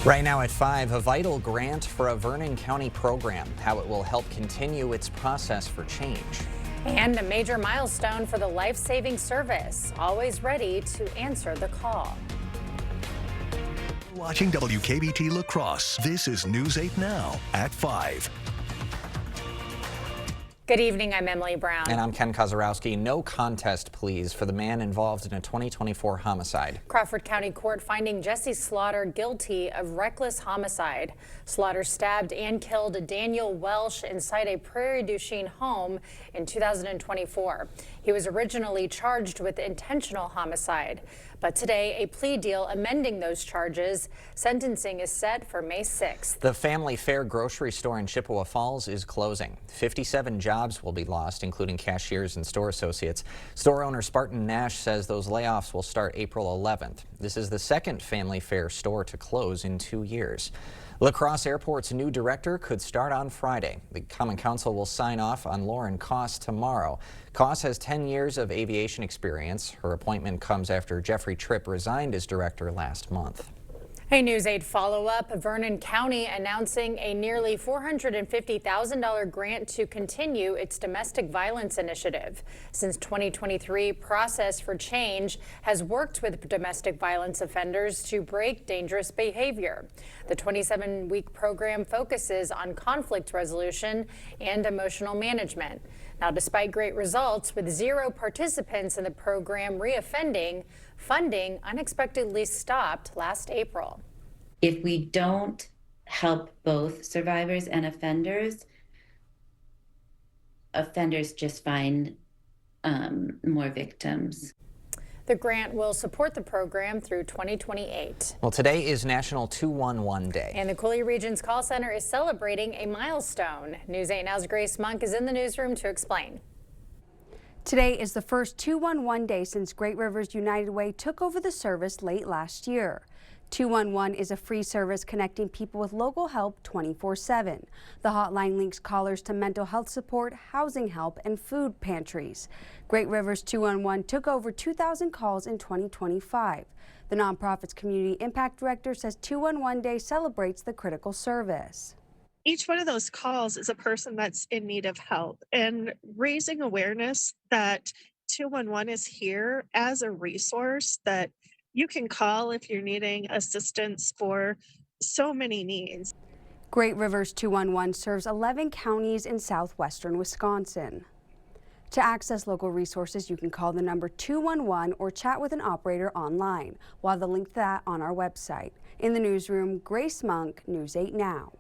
Right now at 5, a vital grant for a Vernon County program, how it will help continue its process for change. And a major milestone for the life-saving service, always ready to answer the call. Watching WKBT La Crosse. This is News 8 Now at 5. Good evening, I'm Emily Brown. And I'm Ken Kozarowski. No contest, please, for the man involved in a 2024 homicide. Crawford County Court finding Jesse Slaughter guilty of reckless homicide. Slaughter stabbed and killed Daniel Welsh inside a Prairie du Chien home in 2024. He was originally charged with intentional homicide, but today a plea deal amending those charges. Sentencing is set for May 6th. The Family Fare grocery store in Chippewa Falls is closing. 57 jobs will be lost, including cashiers and store associates. Store owner Spartan Nash says those layoffs will start April 11th. This is the second Family Fare store to close in 2 years. La Crosse Airport's new director could start on Friday. The Common Council will sign off on Lauren Koss tomorrow. Koss has 10 years of aviation experience. Her appointment comes after Jeffrey Tripp resigned as director last month. A News 8 follow-up, Vernon County announcing a nearly $450,000 grant to continue its domestic violence initiative. Since 2023, Process for Change has worked with domestic violence offenders to break dangerous behavior. The 27-week program focuses on conflict resolution and emotional management. Now, despite great results, with 0 participants in the program reoffending, funding unexpectedly stopped last April. If we don't help both survivors and offenders just find more victims. The grant will support the program through 2028. Well, today is National 211 Day. And the Coulee Region's call center is celebrating a milestone. News 8 Now's Grace Monk is in the newsroom to explain. Today is the first 211 day since Great Rivers United Way took over the service late last year. 211 is a free service connecting people with local help 24/7. The hotline links callers to mental health support, housing help, and food pantries. Great Rivers 211 took over 2,000 calls in 2025. The nonprofit's community impact director says 211 Day celebrates the critical service. Each one of those calls is a person that's in need of help, and raising awareness that 211 is here as a resource that you can call if you're needing assistance for so many needs. Great Rivers 211 serves 11 counties in southwestern Wisconsin. To access local resources, you can call the number 211 or chat with an operator online. We'll have the link to that on our website. In the newsroom, Grace Monk, News 8 Now.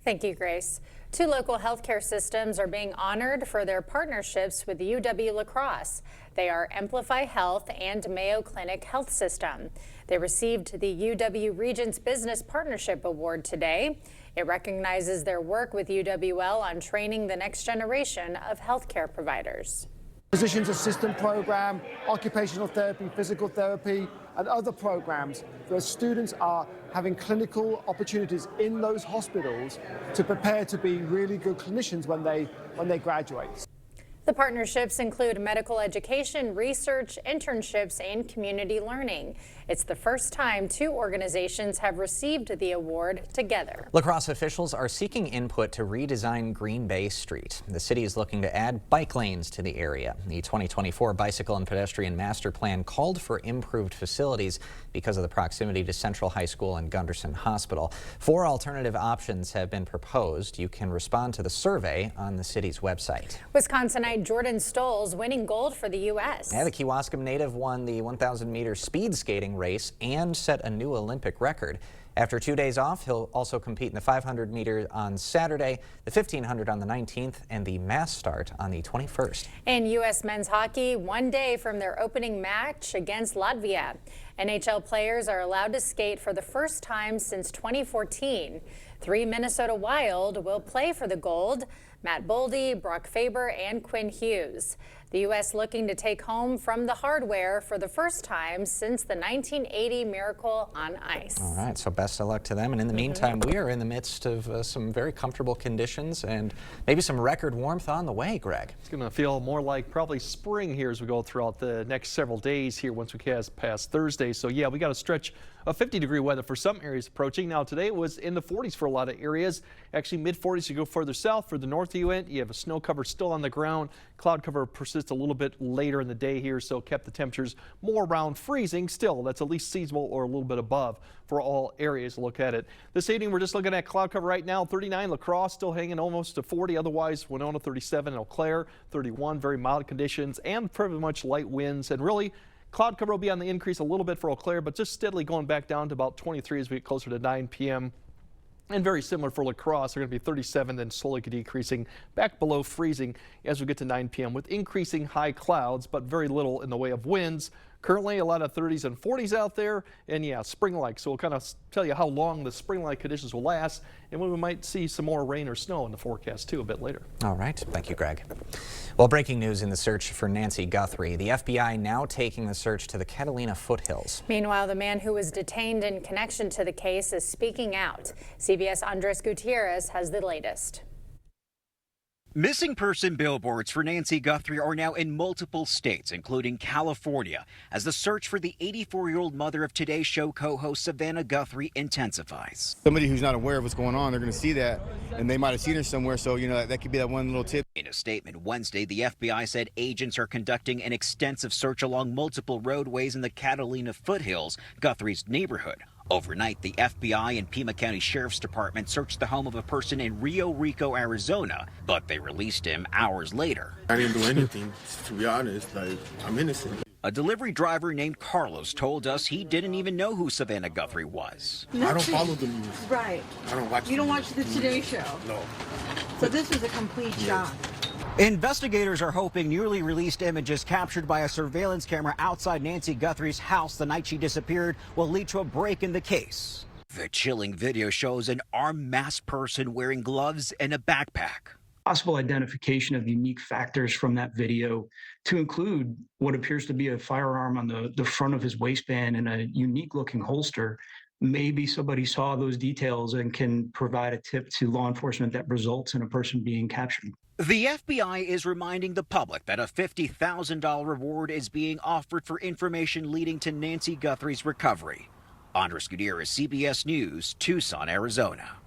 Thank you, Grace. 2 local healthcare systems are being honored for their partnerships with UW La Crosse. They are Amplify Health and Mayo Clinic Health System. They received the UW Regents Business Partnership Award today. It recognizes their work with UWL on training the next generation of healthcare providers. Physician's Assistant Program, occupational therapy, physical therapy, and other programs where students are having clinical opportunities in those hospitals to prepare to be really good clinicians when they graduate. The partnerships include medical education, research, internships, and community learning. It's the first time 2 organizations have received the award together. La Crosse officials are seeking input to redesign Green Bay Street. The city is looking to add bike lanes to the area. The 2024 Bicycle and Pedestrian Master Plan called for improved facilities because of the proximity to Central High School and Gunderson Hospital. 4 alternative options have been proposed. You can respond to the survey on the city's website. Wisconsinite Jordan Stolz winning gold for the U.S. Yeah, the Kewaskum native won the 1,000-meter speed skating race and set a new Olympic record. After 2 days off, he'll also compete in the 500 meter on Saturday, the 1,500 on the 19th, and the mass start on the 21st. In U.S. men's hockey, 1 day from their opening match against Latvia, NHL players are allowed to skate for the first time since 2014. 3 Minnesota Wild will play for the gold. Matt Boldy, Brock Faber, and Quinn Hughes. The U.S. looking to take home from the hardware for the first time since the 1980 Miracle on Ice. All right, so best of luck to them. And in the meantime, we are in the midst of some very comfortable conditions and maybe some record warmth on the way, Greg. It's going to feel more like probably spring here as we go throughout the next several days here once we get past Thursday. So yeah, we got a stretch of 50-degree weather for some areas approaching. Now today it was in the 40s for a lot of areas. Actually mid-40s you go further south. For the north you went, you have a snow cover still on the ground. Cloud cover persists a little bit later in the day here, so kept the temperatures more around freezing. Still, that's at least seasonal or a little bit above for all areas. Look at it. This evening we're just looking at cloud cover right now. 39 La Crosse still hanging almost to 40. Otherwise Winona 37, Eau Claire 31. Very mild conditions and pretty much light winds, and really cloud cover will be on the increase a little bit for Eau Claire, but just steadily going back down to about 23 as we get closer to 9 p.m. And very similar for La Crosse, they're going to be 37, then slowly decreasing back below freezing as we get to 9 p.m. with increasing high clouds, but very little in the way of winds. Currently a lot of 30s and 40s out there, and yeah, spring-like. So we'll kind of tell you how long the spring-like conditions will last and when we might see some more rain or snow in the forecast too a bit later. All right, thank you, Greg. Well, breaking news in the search for Nancy Guthrie. The FBI now taking the search to the Catalina foothills. Meanwhile, the man who was detained in connection to the case is speaking out. CBS Andres Gutierrez has the latest. Missing person billboards for Nancy Guthrie are now in multiple states, including California, as the search for the 84-year-old mother of Today's Show co-host Savannah Guthrie intensifies. Somebody who's not aware of what's going on, they're going to see that, and they might have seen her somewhere, so, you know, that could be that one little tip. In a statement Wednesday, the FBI said agents are conducting an extensive search along multiple roadways in the Catalina foothills, Guthrie's neighborhood. Overnight, the FBI and Pima County Sheriff's Department searched the home of a person in Rio Rico, Arizona, but they released him hours later. I didn't do anything, to be honest. Like, I'm innocent. A delivery driver named Carlos told us he didn't even know who Savannah Guthrie was. I don't follow the news. Right. I don't watch. You don't watch the Today Show? No. So this is a complete shock. Investigators are hoping newly released images captured by a surveillance camera outside Nancy Guthrie's house the night she disappeared will lead to a break in the case. The chilling video shows an armed masked person wearing gloves and a backpack. Possible identification of unique factors from that video to include what appears to be a firearm on the front of his waistband and a unique looking holster. Maybe somebody saw those details and can provide a tip to law enforcement that results in a person being captured. The FBI is reminding the public that a $50,000 reward is being offered for information leading to Nancy Guthrie's recovery. Andres Gutierrez, CBS News, Tucson, Arizona.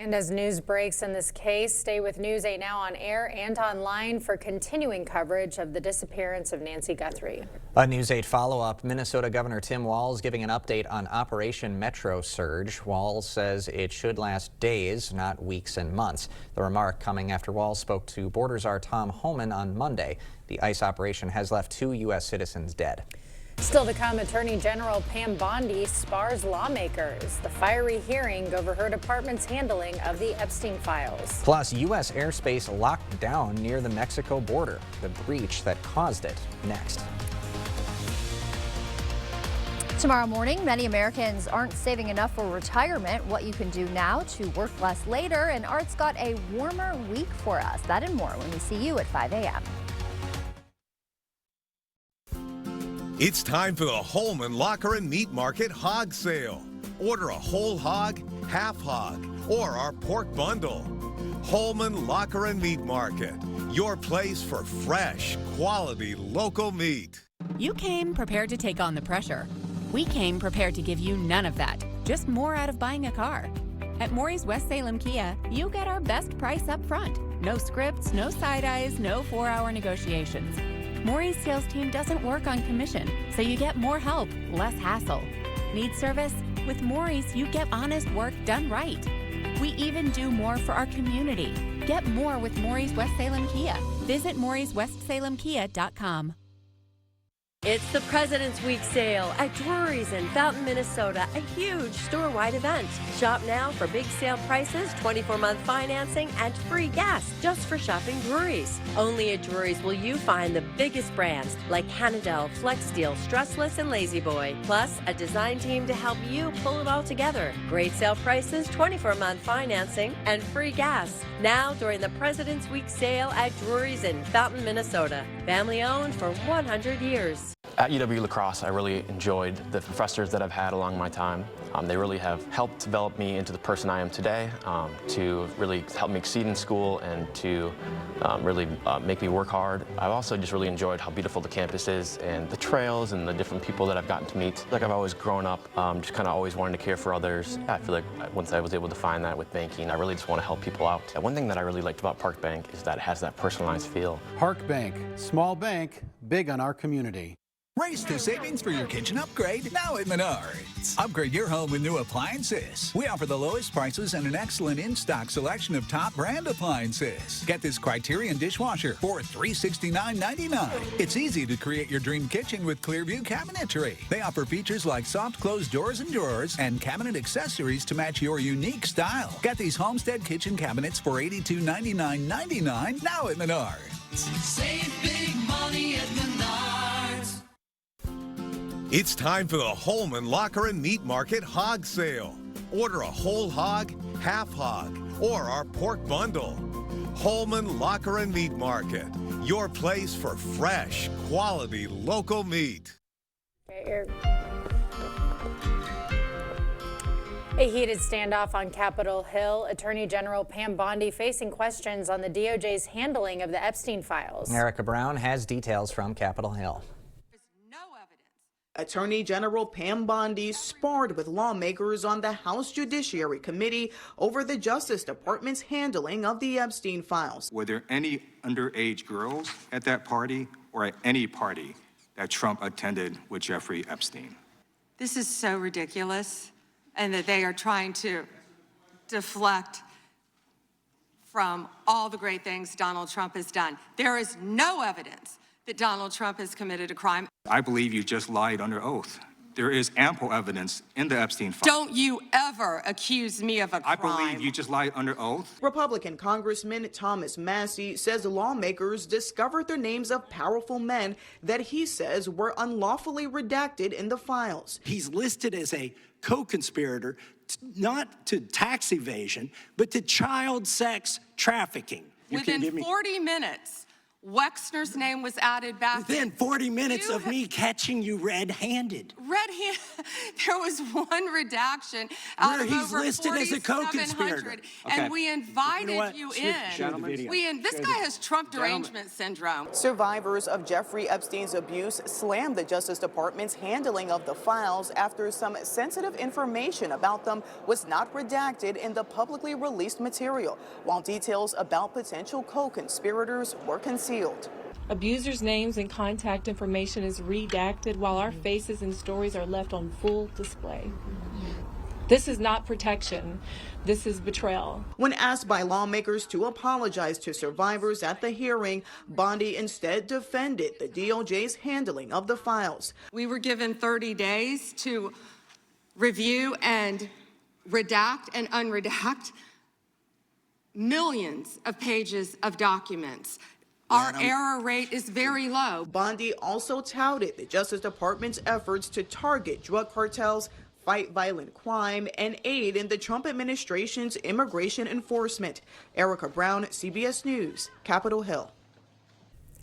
And as news breaks in this case, stay with News 8 Now on air and online for continuing coverage of the disappearance of Nancy Guthrie. A News 8 follow-up. Minnesota Governor Tim Walz giving an update on Operation Metro Surge. Walz says it should last days, not weeks and months. The remark coming after Walz spoke to Border Czar Tom Homan on Monday. The ICE operation has left 2 U.S. citizens dead. Still to come, Attorney General Pam Bondi spars lawmakers. The fiery hearing over her department's handling of the Epstein files. Plus, U.S. airspace locked down near the Mexico border. The breach that caused it. Next. Tomorrow morning, many Americans aren't saving enough for retirement. What you can do now to work less later. And Art's got a warmer week for us. That and more when we see you at 5 a.m. It's time for the Holman Locker and Meat Market Hog Sale. Order a whole hog, half hog, or our pork bundle. Holman Locker and Meat Market, your place for fresh, quality, local meat. You came prepared to take on the pressure. We came prepared to give you none of that, just more out of buying a car. At Maury's West Salem Kia, you get our best price up front. No scripts, no side eyes, no 4-hour negotiations. Maury's sales team doesn't work on commission, so you get more help, less hassle. Need service? With Maury's, you get honest work done right. We even do more for our community. Get more with Maury's West Salem Kia. Visit MaurysWestSalemKia.com. It's the President's Week sale at Drury's in Fountain, Minnesota, a huge store-wide event. Shop now for big sale prices, 24-month financing, and free gas just for shopping Drury's. Only at Drury's will you find the biggest brands like Hanadel, FlexSteel, Stressless, and La-Z-Boy, plus a design team to help you pull it all together. Great sale prices, 24-month financing, and free gas. Now during the President's Week sale at Drury's in Fountain, Minnesota. Family owned for 100 years. At UW-La Crosse, I really enjoyed the professors that I've had along my time. They really have helped develop me into the person I am today, to really help me exceed in school and to really make me work hard. I've also just really enjoyed how beautiful the campus is and the trails and the different people that I've gotten to meet. Like I've always grown up, just kind of always wanting to care for others. I feel like once I was able to find that with banking, I really just want to help people out. One thing that I really liked about Park Bank is that it has that personalized feel. Park Bank, small bank, big on our community. Race to savings for your kitchen upgrade now at Menards. Upgrade your home with new appliances. We offer the lowest prices and an excellent in-stock selection of top brand appliances. Get this Criterion dishwasher for $369.99. It's easy to create your dream kitchen with Clearview Cabinetry. They offer features like soft closed doors and drawers and cabinet accessories to match your unique style. Get these Homestead kitchen cabinets for $8299.99 now at Menards. Save big money at Menards. It's time for the Holman Locker and Meat Market Hog Sale. Order a whole hog, half hog, or our pork bundle. Holman Locker and Meat Market, your place for fresh, quality, local meat. A heated standoff on Capitol Hill. Attorney General Pam Bondi facing questions on the DOJ's handling of the Epstein files. Erica Brown has details from Capitol Hill. Attorney General Pam Bondi sparred with lawmakers on the House Judiciary Committee over the Justice Department's handling of the Epstein files. Were there any underage girls at that party or at any party that Trump attended with Jeffrey Epstein? This is so ridiculous, and that they are trying to deflect from all the great things Donald Trump has done. There is no evidence that Donald Trump has committed a crime. I believe you just lied under oath. There is ample evidence in the Epstein files. Don't you ever accuse me of a crime. I believe you just lied under oath. Republican Congressman Thomas Massie says lawmakers discovered the names of powerful men that he says were unlawfully redacted in the files. He's listed as a co-conspirator, not to tax evasion, but to child sex trafficking. Within 40 minutes, Wexner's name was added back. Within 40 minutes of me catching you red-handed. There was one redaction out where of he's over listed as a co-conspirator. And we invited you in. This guy has Trump derangement syndrome. Survivors of Jeffrey Epstein's abuse slammed the Justice Department's handling of the files after some sensitive information about them was not redacted in the publicly released material, while details about potential co-conspirators were concealed. Abusers' names and contact information is redacted while our faces and stories are left on full display. This is not protection. This is betrayal. When asked by lawmakers to apologize to survivors at the hearing, Bondi instead defended the DOJ's handling of the files. We were given 30 days to review and redact and unredact millions of pages of documents. Our error rate is very low. Bondi also touted the Justice Department's efforts to target drug cartels, fight violent crime, and aid in the Trump administration's immigration enforcement. Erica Brown, CBS News, Capitol Hill.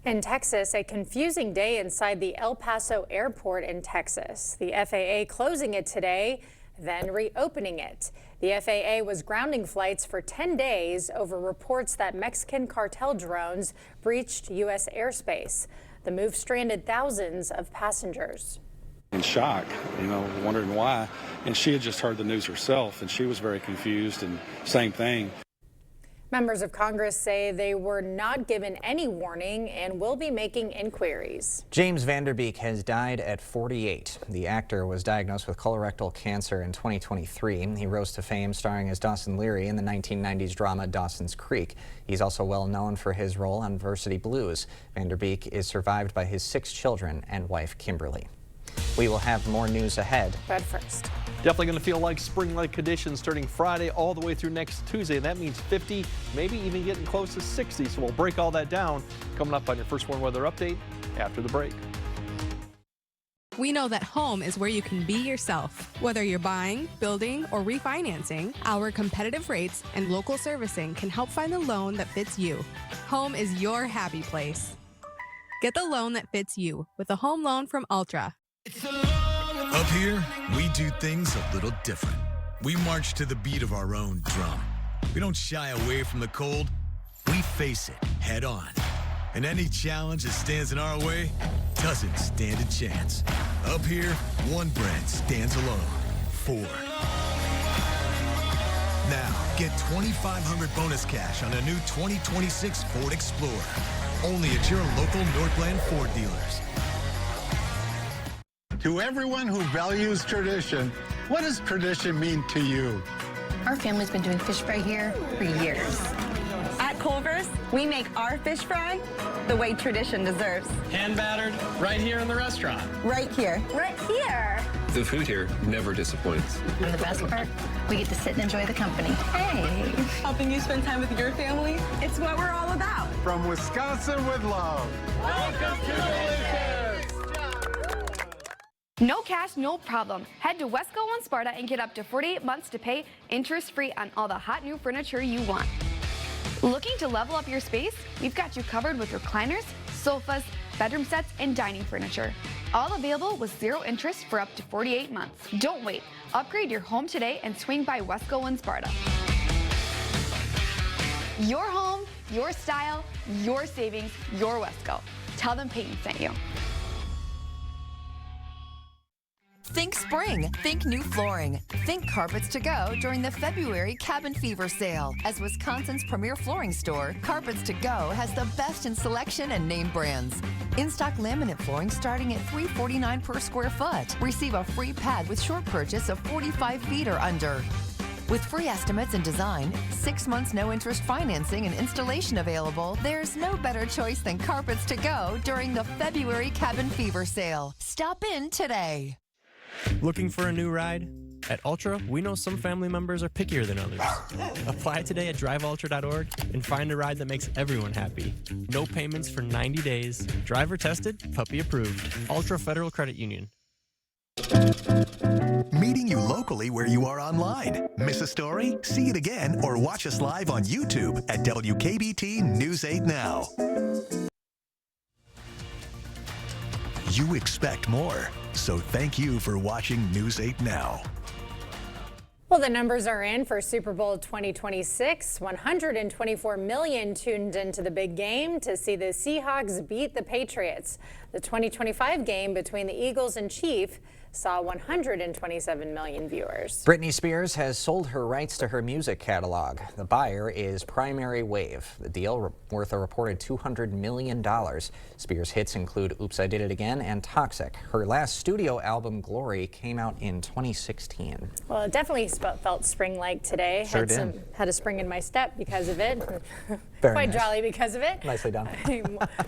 In Texas, a confusing day inside the El Paso airport in Texas. The FAA closing it today, then reopening it. The FAA was grounding flights for 10 days over reports that Mexican cartel drones breached U.S. airspace. The move stranded thousands of passengers. In shock, wondering why. And she had just heard the news herself, and she was very confused, and same thing. Members of Congress say they were not given any warning and will be making inquiries. James Van Der Beek has died at 48. The actor was diagnosed with colorectal cancer in 2023. He rose to fame starring as Dawson Leary in the 1990s drama Dawson's Creek. He's also well known for his role on Varsity Blues. Van Der Beek is survived by his 6 children and wife Kimberly. We will have more news ahead. But first, definitely going to feel like spring-like conditions starting Friday all the way through next Tuesday. And that means 50, maybe even getting close to 60. So we'll break all that down coming up on your First Warn Weather Update after the break. We know that home is where you can be yourself. Whether you're buying, building, or refinancing, our competitive rates and local servicing can help find the loan that fits you. Home is your happy place. Get the loan that fits you with a home loan from Ultra. Up here, we do things a little different. We march to the beat of our own drum. We don't shy away from the cold. We face it head on. And any challenge that stands in our way doesn't stand a chance. Up here, one brand stands alone. Ford. Now, get $2,500 bonus cash on a new 2026 Ford Explorer. Only at your local Northland Ford dealers. To everyone who values tradition, what does tradition mean to you? Our family's been doing fish fry here for years. At Culver's, we make our fish fry the way tradition deserves. Hand battered, right here in the restaurant. Right here. Right here. The food here never disappoints. And the best part, we get to sit and enjoy the company. Hey. Helping you spend time with your family, it's what we're all about. From Wisconsin with love. Welcome to Delicious! No cash, no problem. Head to Wesco on Sparta and get up to 48 months to pay interest-free on all the hot new furniture you want. Looking to level up your space? We've got you covered with recliners, sofas, bedroom sets, and dining furniture. All available with 0 interest for up to 48 months. Don't wait. Upgrade your home today and swing by Wesco in Sparta. Your home, your style, your savings, your Wesco. Tell them Peyton sent you. Think spring, think new flooring, think Carpets to Go during the February Cabin Fever sale. As Wisconsin's premier flooring store, Carpets to Go has the best in selection and name brands. In-stock laminate flooring starting at $349 per square foot. Receive a free pad with short purchase of 45 feet or under. With free estimates and design, 6 months no interest financing and installation available, there's no better choice than Carpets to Go during the February Cabin Fever sale. Stop in today. Looking for a new ride? At Ultra, we know some family members are pickier than others. Apply today at driveultra.org and find a ride that makes everyone happy. No payments for 90 days. Driver tested, puppy approved. Ultra Federal Credit Union. Meeting you locally where you are online. Miss a story? See it again or watch us live on YouTube at WKBT News 8 Now. You expect more, so thank you for watching News 8 Now. Well, the numbers are in for Super Bowl 2026. 124 million tuned into the big game to see the Seahawks beat the Patriots. The 2025 game between the Eagles and Chiefs saw 127 million viewers. Britney Spears has sold her rights to her music catalog. The buyer is Primary Wave. The deal worth a reported $200 million. Spears' hits include Oops, I Did It Again and Toxic. Her last studio album, Glory, came out in 2016. Well, it definitely felt spring-like today. Sure did. Had a spring in my step because of it. Very Quite nice. jolly because of it. Nicely done.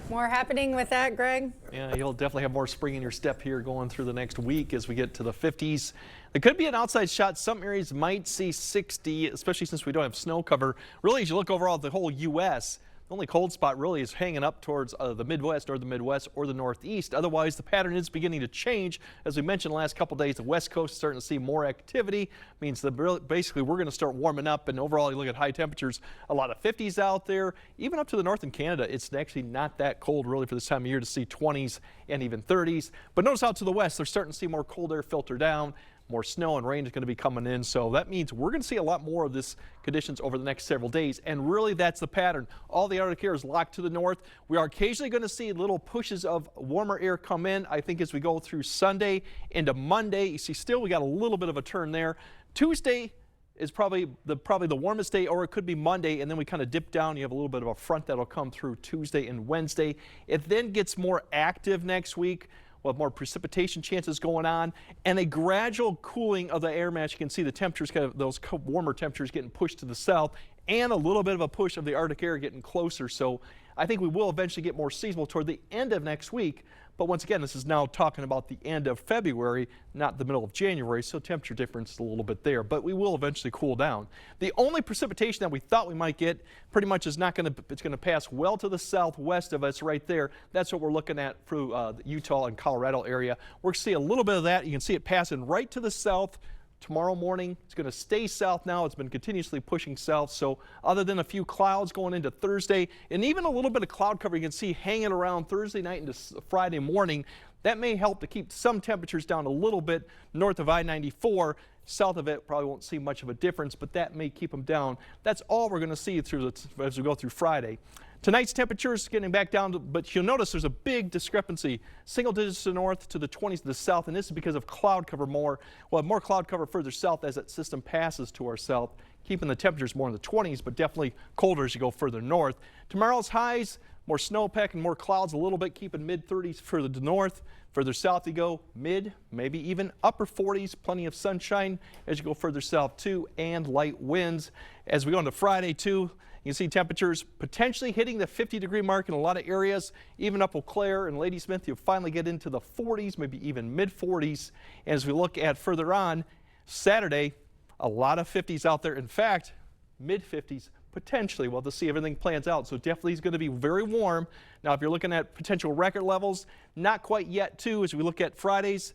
More happening with that, Greg? Yeah, you'll definitely have more spring in your step here going through the next week as we get to the 50s. There could be an outside shot. Some areas might see 60, especially since we don't have snow cover. Really, as you look overall at the whole U.S., the only cold spot really is hanging up towards the Midwest or the Northeast. Otherwise, the pattern is beginning to change. As we mentioned the last couple days, the West Coast is starting to see more activity. Means that basically we're going to start warming up. And overall, you look at high temperatures, a lot of 50s out there. Even up to the north in Canada, it's actually not that cold really for this time of year to see 20s and even 30s. But notice out to the west, they're starting to see more cold air filter down. More snow and rain is going to be coming in, so that means we're going to see a lot more of this conditions over the next several days, and really that's the pattern. All the Arctic air is locked to the north. We are occasionally going to see little pushes of warmer air come in, I think, as we go through Sunday into Monday. You see still we got a little bit of a turn there. Tuesday, is probably the warmest day, or it could be Monday, and then we kind of dip down. You have a little bit of a front that'll come through Tuesday and Wednesday. It then gets more active next week. We'll have more precipitation chances going on and a gradual cooling of the air mass. You can see the temperatures, kind of those warmer temperatures getting pushed to the south, and a little bit of a push of the Arctic air getting closer. So I think we will eventually get more seasonal toward the end of next week. But once again, this is now talking about the end of February, not the middle of January, so temperature difference is a little bit there. But we will eventually cool down. The only precipitation that we thought we might get pretty much is not going to, it's going to pass well to the southwest of us right there. That's what we're looking at through the Utah and Colorado area. We're going to see a little bit of that. You can see it passing right to the south. Tomorrow morning, it's going to stay south now. It's been continuously pushing south. So other than a few clouds going into Thursday and even a little bit of cloud cover you can see hanging around Thursday night into Friday morning, that may help to keep some temperatures down a little bit north of I-94. South of it, probably won't see much of a difference, but that may keep them down. That's all we're going to see through as we go through Friday. Tonight's temperatures getting back down, but you'll notice there's a big discrepancy. Single digits to the north to the 20s to the south, and this is because of cloud cover more. We'll have more cloud cover further south as that system passes to our south, keeping the temperatures more in the 20s, but definitely colder as you go further north. Tomorrow's highs, more snowpack and more clouds a little bit, keeping mid-30s further to the north. Further south you go, mid, maybe even upper 40s, plenty of sunshine as you go further south too, and light winds. As we go into Friday too, you can see temperatures potentially hitting the 50-degree mark in a lot of areas. Even up Eau Claire and Ladysmith, you'll finally get into the 40s, maybe even mid-40s. And as we look at further on, Saturday, a lot of 50s out there. In fact, mid-50s potentially. We'll have to see everything plans out. So definitely is going to be very warm. Now, if you're looking at potential record levels, not quite yet too. As we look at Fridays,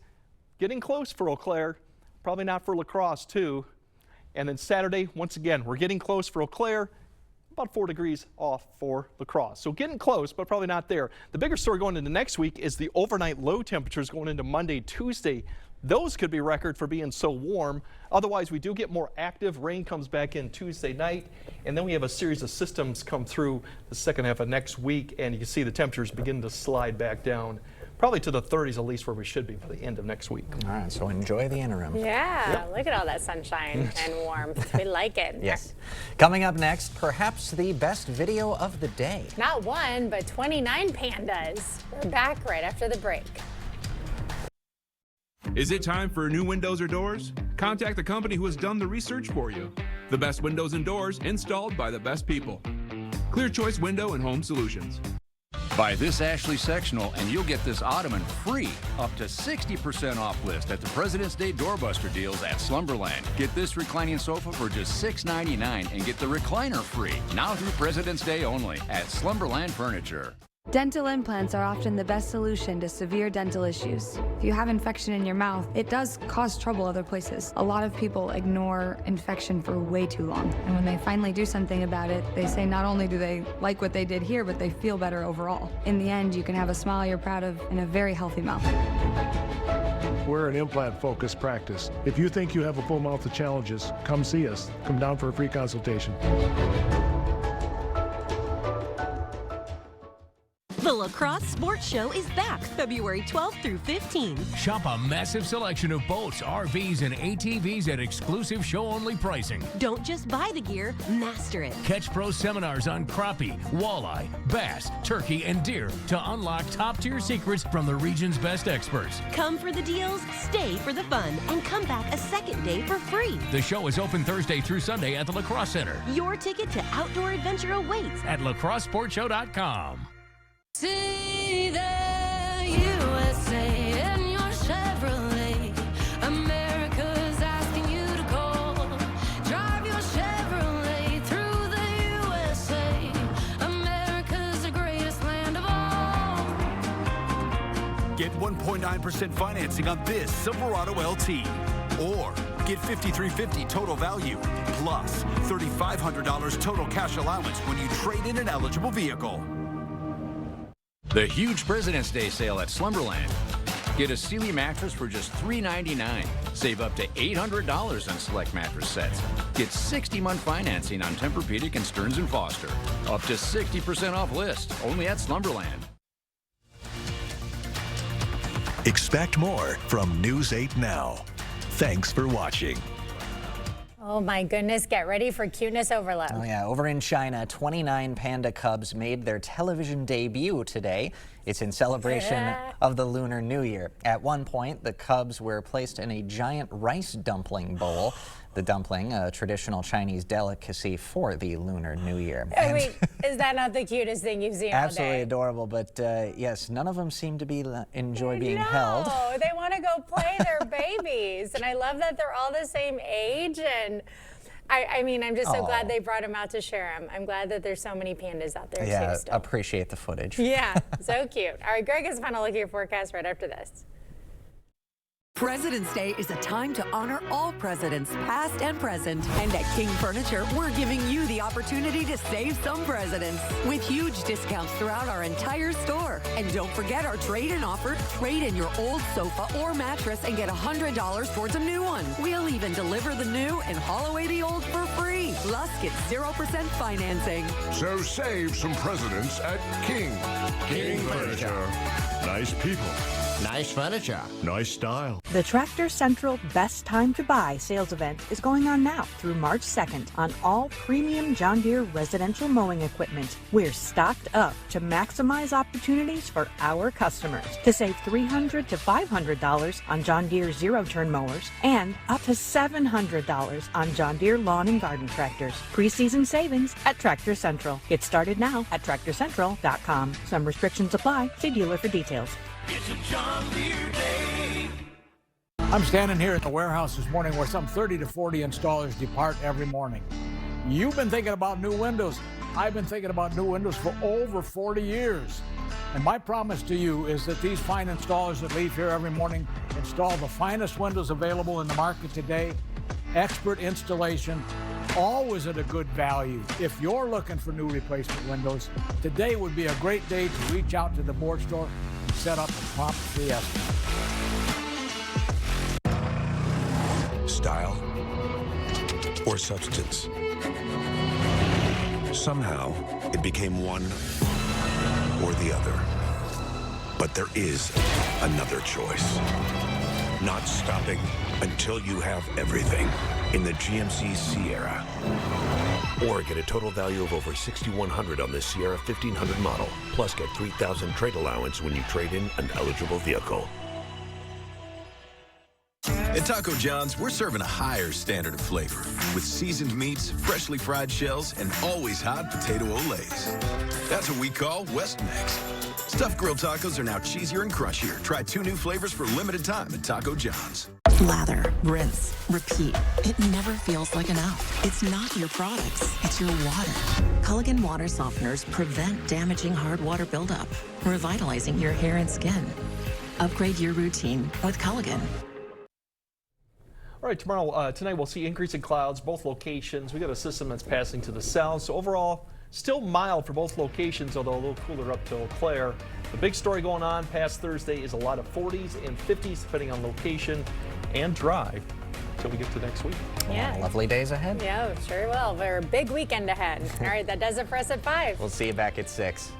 getting close for Eau Claire, probably not for La Crosse too. And then Saturday, once again, we're getting close for Eau Claire. About 4 degrees off for La Crosse. So getting close, but probably not there. The bigger story going into next week is the overnight low temperatures going into Monday, Tuesday. Those could be record for being so warm. Otherwise, we do get more active. Rain comes back in Tuesday night, and then we have a series of systems come through the second half of next week, and you can see the temperatures begin to slide back down, probably to the 30s at least, where we should be by the end of next week. All right, so enjoy the interim. Yeah, look at all that sunshine and warmth. We like it. Yes. Coming up next, perhaps the best video of the day. Not one, but 29 pandas. We're back right after the break. Is it time for new windows or doors? Contact the company who has done the research for you. The best windows and doors installed by the best people. Clear Choice Window and Home Solutions. Buy this Ashley sectional and you'll get this ottoman free. Up to 60% off list at the President's Day Doorbuster deals at Slumberland. Get this reclining sofa for just $6.99 and get the recliner free. Now through President's Day only at Slumberland Furniture. Dental implants are often the best solution to severe dental issues. If you have infection in your mouth, it does cause trouble other places. A lot of people ignore infection for way too long. And when they finally do something about it, they say not only do they like what they did here, but they feel better overall. In the end, you can have a smile you're proud of and a very healthy mouth. We're an implant-focused practice. If you think you have a full mouth of challenges, come see us. Come down for a free consultation. The La Crosse Sports Show is back February 12th through 15th. Shop a massive selection of boats, RVs, and ATVs at exclusive show-only pricing. Don't just buy the gear, master it. Catch pro seminars on crappie, walleye, bass, turkey, and deer to unlock top-tier secrets from the region's best experts. Come for the deals, stay for the fun, and come back a second day for free. The show is open Thursday through Sunday at the La Crosse Center. Your ticket to outdoor adventure awaits at lacrossesportshow.com. See the USA in your Chevrolet. America's asking you to call. Drive your Chevrolet through the USA. America's the greatest land of all. Get 1.9% financing on this Silverado LT. Or get $5,350 total value plus $3,500 total cash allowance when you trade in an eligible vehicle. The huge President's Day sale at Slumberland. Get a Sealy mattress for just $399. Save up to $800 on select mattress sets. Get 60-month financing on Tempur-Pedic and Stearns & Foster. Up to 60% off list, only at Slumberland. Expect more from News 8 Now. Thanks for watching. Oh my goodness, get ready for cuteness overload. Oh yeah, over in China, 29 panda cubs made their television debut today. It's in celebration of the Lunar New Year. At one point, the cubs were placed in a giant rice dumpling bowl. The dumpling, a traditional Chinese delicacy for the Lunar New Year. Wait, is that not the cutest thing you've seen all day? Absolutely adorable, but yes, none of them seem to enjoy being held. No, they want to go play their babies, and I love that they're all the same age. And I mean, I'm just so glad they brought them out to share them. I'm glad that there's so many pandas out there too. Still. Appreciate the footage. Yeah, so cute. All right, Greg has a final look at your forecast right after this. President's Day is a time to honor all presidents, past and present. And at King Furniture, we're giving you the opportunity to save some presidents with huge discounts throughout our entire store. And don't forget our trade-in offer. Trade in your old sofa or mattress and get $100 towards a new one. We'll even deliver the new and haul away the old for free. Plus, get 0% financing. So save some presidents at King. King Furniture. Nice people. Nice furniture. Nice style. The Tractor Central Best Time to Buy sales event is going on now through March 2nd on all premium John Deere residential mowing equipment. We're stocked up to maximize opportunities for our customers to save $300 to $500 on John Deere zero-turn mowers and up to $700 on John Deere lawn and garden tractors. Preseason savings at Tractor Central. Get started now at TractorCentral.com. Some restrictions apply. See dealer for details. It's a John Deere day. I'm standing here at the warehouse this morning where some 30 to 40 installers depart every morning. You've been thinking about new windows. I've been thinking about new windows for over 40 years. And my promise to you is that these fine installers that leave here every morning install the finest windows available in the market today, expert installation, always at a good value. If you're looking for new replacement windows, today would be a great day to reach out to the board store and set up a prompt free estimate. Style or substance. Somehow, it became one or the other. But there is another choice. Not stopping until you have everything in the GMC Sierra. Or get a total value of over $6,100 on the Sierra 1500 model. Plus get $3,000 trade allowance when you trade in an eligible vehicle. At Taco John's, we're serving a higher standard of flavor with seasoned meats, freshly fried shells, and always hot potato olays. That's what we call West Mix. Stuffed grilled tacos are now cheesier and crunchier. Try 2 new flavors for a limited time at Taco John's. Lather, rinse, repeat. It never feels like enough. It's not your products, it's your water. Culligan water softeners prevent damaging hard water buildup, revitalizing your hair and skin. Upgrade your routine with Culligan. All right, tonight we'll see increasing clouds, both locations. We got a system that's passing to the south, so overall, still mild for both locations, although a little cooler up to Eau Claire. The big story going on past Thursday is a lot of 40s and 50s, depending on location, and dry until we get to next week. Yeah. Lovely days ahead. Yeah, sure will. We're a big weekend ahead. All right, that does it for us at 5. We'll see you back at 6.